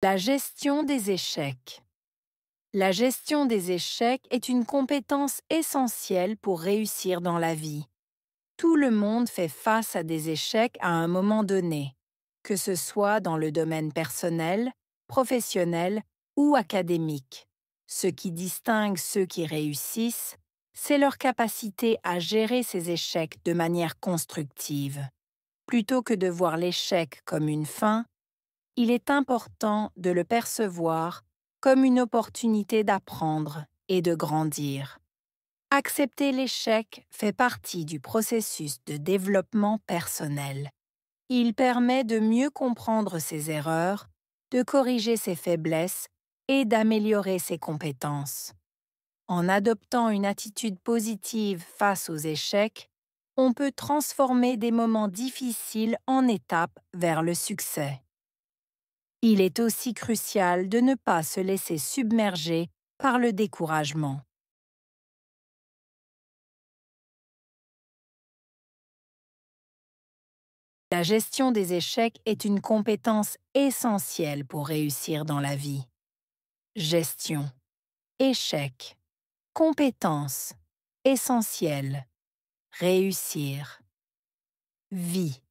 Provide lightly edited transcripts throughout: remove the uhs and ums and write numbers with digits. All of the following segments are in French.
La gestion des échecs. La gestion des échecs est une compétence essentielle pour réussir dans la vie. Tout le monde fait face à des échecs à un moment donné, que ce soit dans le domaine personnel, professionnel ou académique. Ce qui distingue ceux qui réussissent, c'est leur capacité à gérer ces échecs de manière constructive. Plutôt que de voir l'échec comme une fin, il est important de le percevoir comme une opportunité d'apprendre et de grandir. Accepter l'échec fait partie du processus de développement personnel. Il permet de mieux comprendre ses erreurs, de corriger ses faiblesses et d'améliorer ses compétences. En adoptant une attitude positive face aux échecs, on peut transformer des moments difficiles en étapes vers le succès. Il est aussi crucial de ne pas se laisser submerger par le découragement. La gestion des échecs est une compétence essentielle pour réussir dans la vie. Gestion, échec, compétence, essentielle, réussir, vie.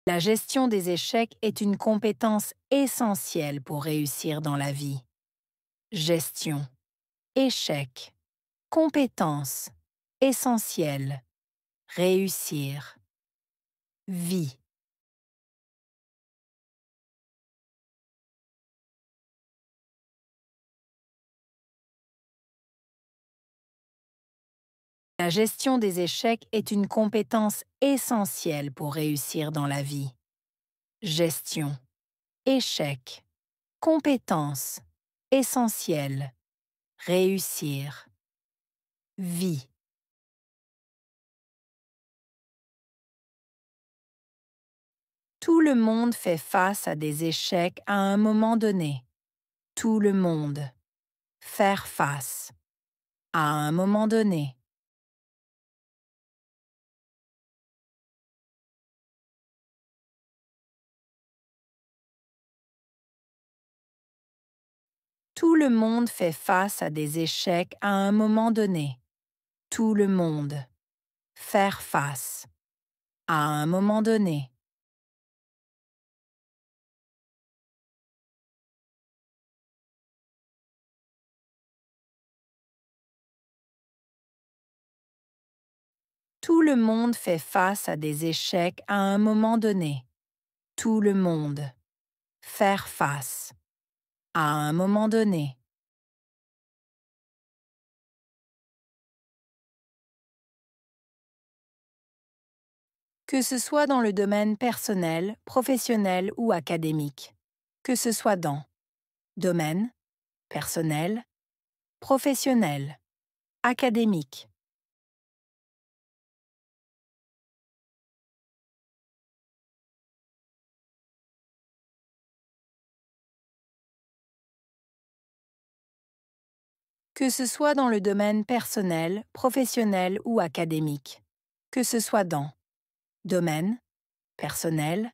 La gestion des échecs est une compétence essentielle pour réussir dans la vie. Gestion, échec, compétence, essentielle, réussir, vie. La gestion des échecs est une compétence essentielle pour réussir dans la vie. Gestion, échec, compétence, essentielle, réussir, vie. Tout le monde fait face à des échecs à un moment donné. Tout le monde. Faire face. À un moment donné. Tout le monde fait face à des échecs à un moment donné. Tout le monde. Faire face. À un moment donné. Tout le monde fait face à des échecs à un moment donné. Tout le monde. Faire face. À un moment donné. Que ce soit dans le domaine personnel, professionnel ou académique. Que ce soit dans domaine, personnel, professionnel, académique. Que ce soit dans le domaine personnel, professionnel ou académique. Que ce soit dans domaine, personnel,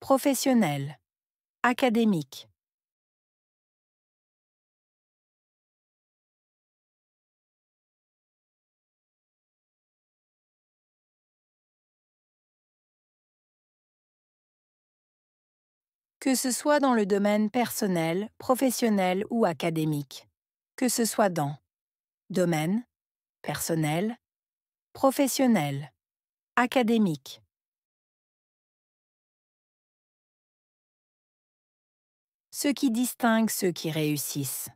professionnel, académique. Que ce soit dans le domaine personnel, professionnel ou académique. Que ce soit dans domaine, personnel, professionnel, académique. Ce qui distingue ceux qui réussissent.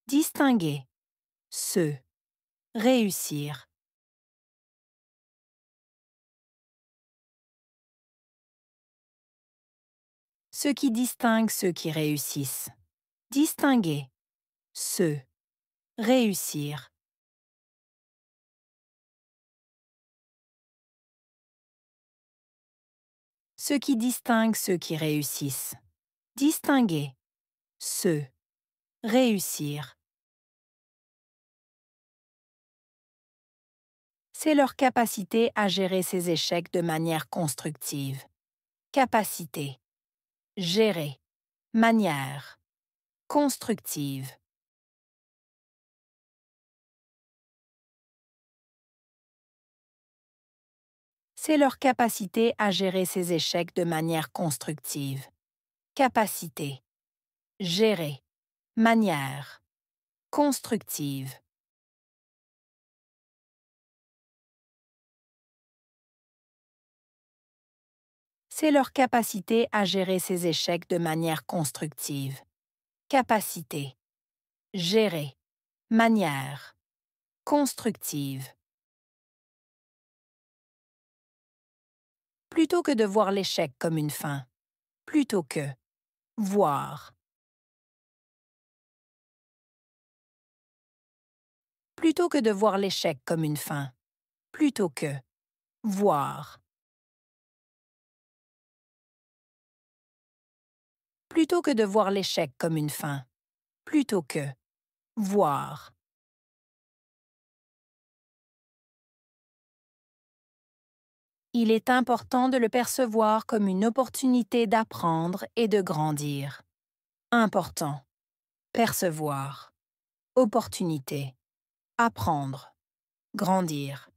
Distinguer. Ceux. Réussir. Ce qui distingue ceux qui réussissent. Distinguer. Ceux. Réussir. Ce qui distingue ceux qui réussissent. Distinguer. Ceux. Réussir. C'est leur capacité à gérer ces échecs de manière constructive. Capacité. Gérer. Manière. Constructive. C'est leur capacité à gérer ces échecs de manière constructive. Capacité. Gérer. Manière. Constructive. C'est leur capacité à gérer ces échecs de manière constructive. Capacité. Gérer. Manière. Constructive. Plutôt que de voir l'échec comme une fin. Plutôt que. Voir. Plutôt que de voir l'échec comme une fin. Plutôt que. Voir. Plutôt que de voir l'échec comme une fin. Plutôt que. Voir. Il est important de le percevoir comme une opportunité d'apprendre et de grandir. Important. Percevoir. Opportunité. Apprendre. Grandir.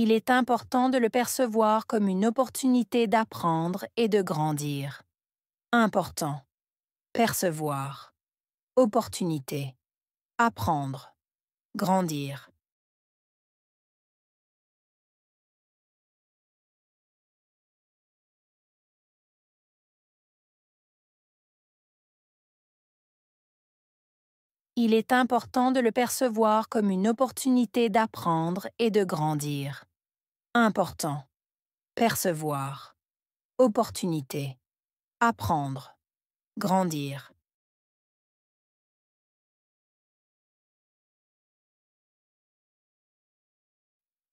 Il est important de le percevoir comme une opportunité d'apprendre et de grandir. Important. Percevoir. Opportunité. Apprendre. Grandir. Il est important de le percevoir comme une opportunité d'apprendre et de grandir. Important. Percevoir. Opportunité. Apprendre. Grandir.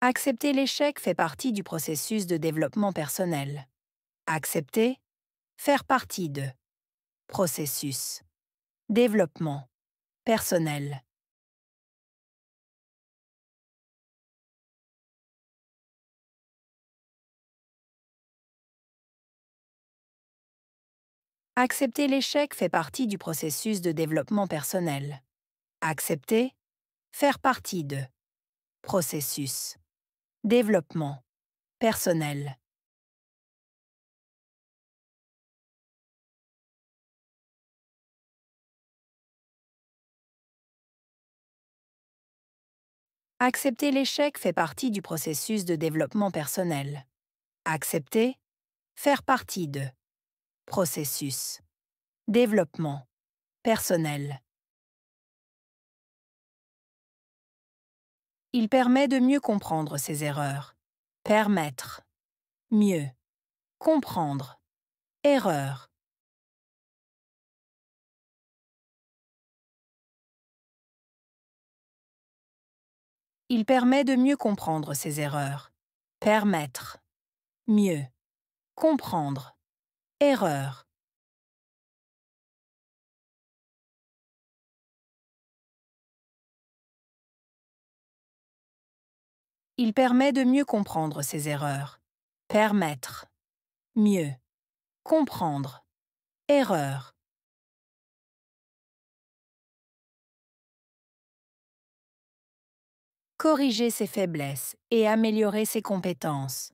Accepter l'échec fait partie du processus de développement personnel. Accepter. Faire partie de. Processus. Développement. Personnel. Accepter l'échec fait partie du processus de développement personnel. Accepter. Faire partie de. Processus. Développement. Personnel. Accepter l'échec fait partie du processus de développement personnel. Accepter. Faire partie de. Processus. Développement. Personnel. Il permet de mieux comprendre ses erreurs. Permettre. Mieux. Comprendre. Erreur. Il permet de mieux comprendre ses erreurs. Permettre. Mieux. Comprendre. Erreur. Il permet de mieux comprendre ses erreurs. Permettre. Mieux. Comprendre. Erreur. Corriger ses faiblesses et améliorer ses compétences.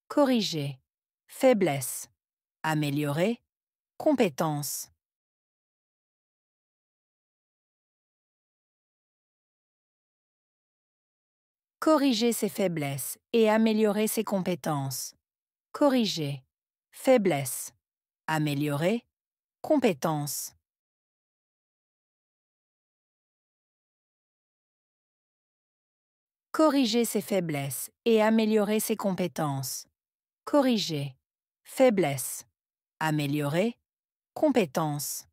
Corriger. Faiblesse. Améliorer. Compétences. Corriger ses faiblesses et améliorer ses compétences. Corriger. Faiblesse. Améliorer. Compétences. Corriger ses faiblesses et améliorer ses compétences. Corriger. Faiblesse. Améliorer. Compétences.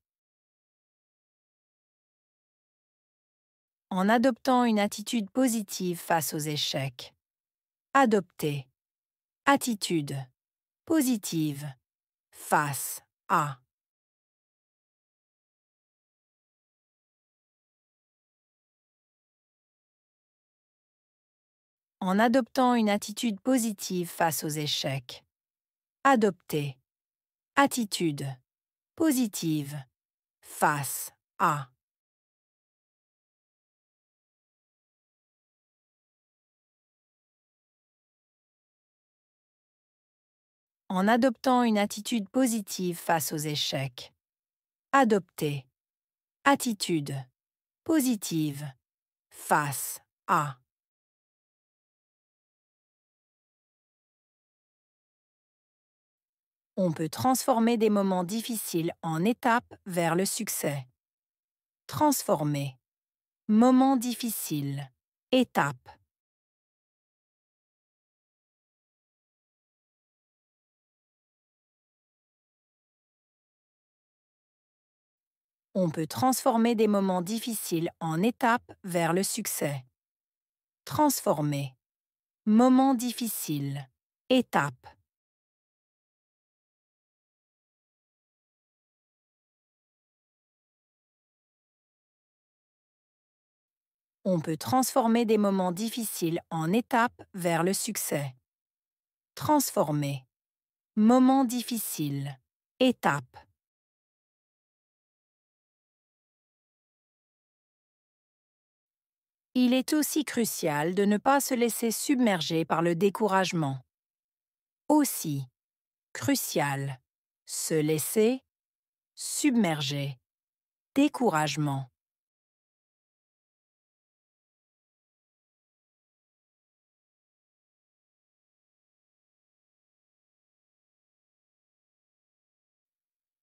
En adoptant une attitude positive face aux échecs. Adopter. Attitude. positive, face à. En adoptant une attitude positive face aux échecs. Adopter. Attitude. Positive. Face à. En adoptant une attitude positive face aux échecs. Adopter. Attitude. Positive. Face à. On peut transformer des moments difficiles en étapes vers le succès. Transformer. Moment difficile. Étape. On peut transformer des moments difficiles en étapes vers le succès. Transformer. Moment difficile. Étape. On peut transformer des moments difficiles en étapes vers le succès. Transformer. Moment difficile. Étape. Il est aussi crucial de ne pas se laisser submerger par le découragement. Aussi. Crucial. Se laisser. Submerger. Découragement.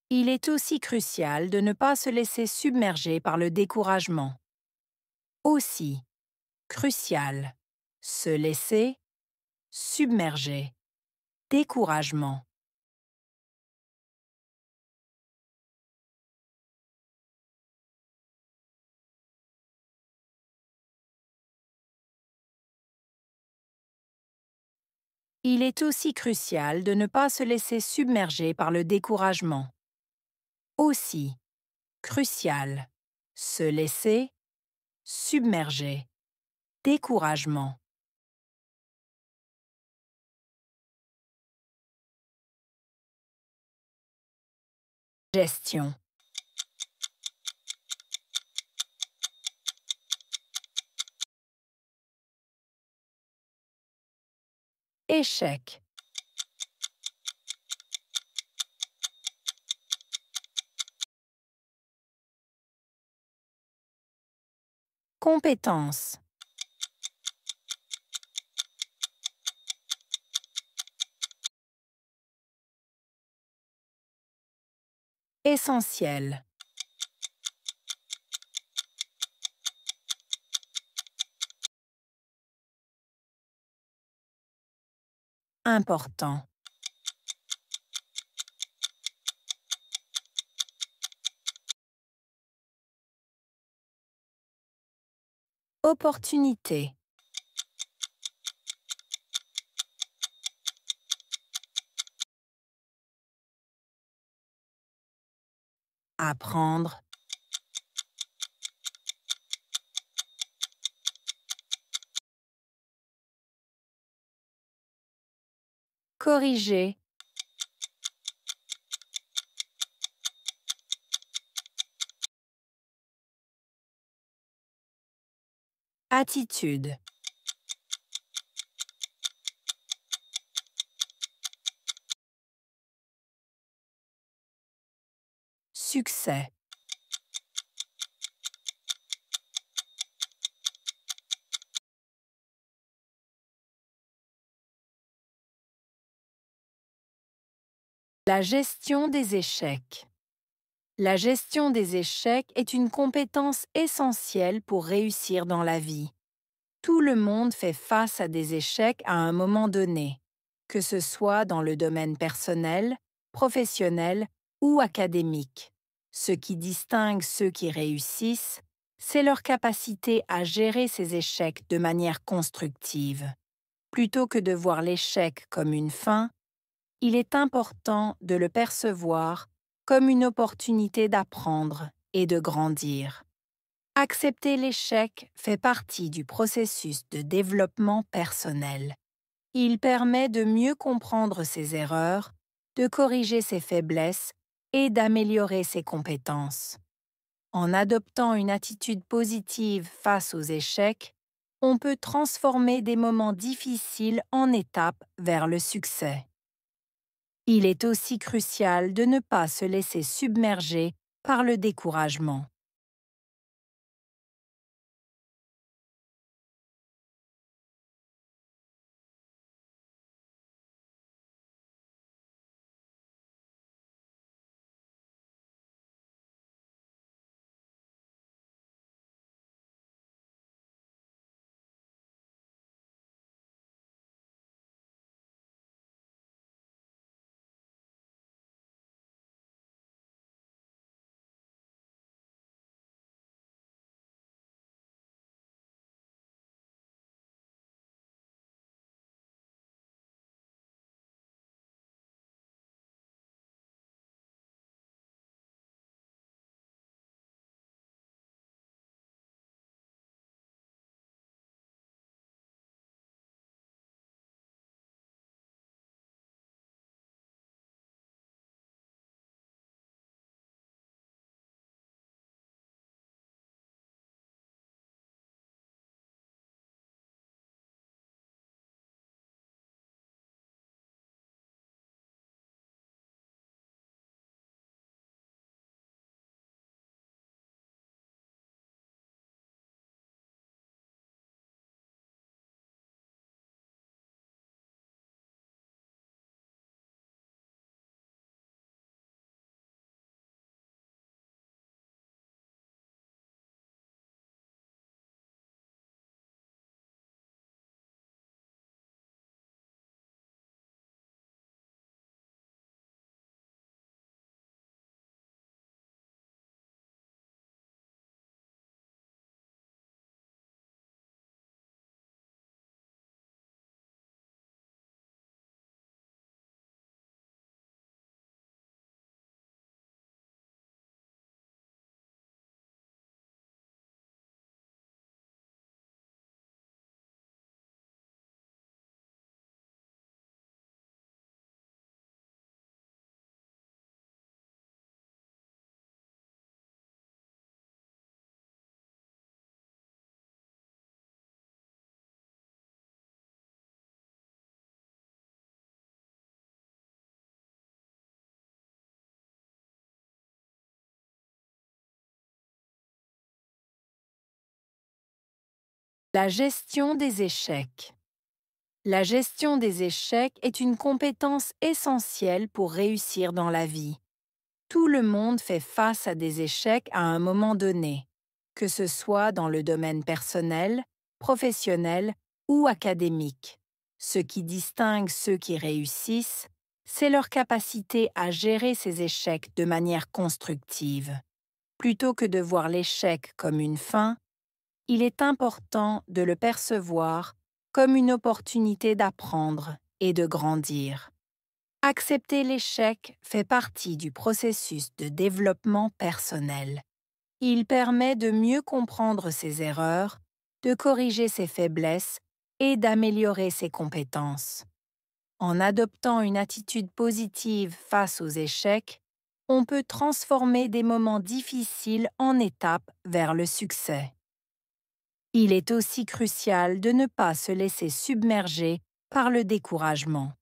Il est aussi crucial de ne pas se laisser submerger par le découragement. Aussi. Crucial. Se laisser. Submerger. Découragement. Il est aussi crucial de ne pas se laisser submerger par le découragement. Aussi. Crucial. Se laisser. Submerger. Découragement. Gestion. Échec. Compétence. Essentiel. Important. Opportunité. Apprendre. Corriger. Attitude. Succès. La gestion des échecs. La gestion des échecs est une compétence essentielle pour réussir dans la vie. Tout le monde fait face à des échecs à un moment donné, que ce soit dans le domaine personnel, professionnel ou académique. Ce qui distingue ceux qui réussissent, c'est leur capacité à gérer ces échecs de manière constructive. Plutôt que de voir l'échec comme une fin, il est important de le percevoir comme une opportunité d'apprendre et de grandir. Accepter l'échec fait partie du processus de développement personnel. Il permet de mieux comprendre ses erreurs, de corriger ses faiblesses et d'améliorer ses compétences. En adoptant une attitude positive face aux échecs, on peut transformer des moments difficiles en étapes vers le succès. Il est aussi crucial de ne pas se laisser submerger par le découragement. La gestion des échecs. La gestion des échecs est une compétence essentielle pour réussir dans la vie. Tout le monde fait face à des échecs à un moment donné, que ce soit dans le domaine personnel, professionnel ou académique. Ce qui distingue ceux qui réussissent, c'est leur capacité à gérer ces échecs de manière constructive. Plutôt que de voir l'échec comme une fin, il est important de le percevoir comme une opportunité d'apprendre et de grandir. Accepter l'échec fait partie du processus de développement personnel. Il permet de mieux comprendre ses erreurs, de corriger ses faiblesses et d'améliorer ses compétences. En adoptant une attitude positive face aux échecs, on peut transformer des moments difficiles en étapes vers le succès. Il est aussi crucial de ne pas se laisser submerger par le découragement.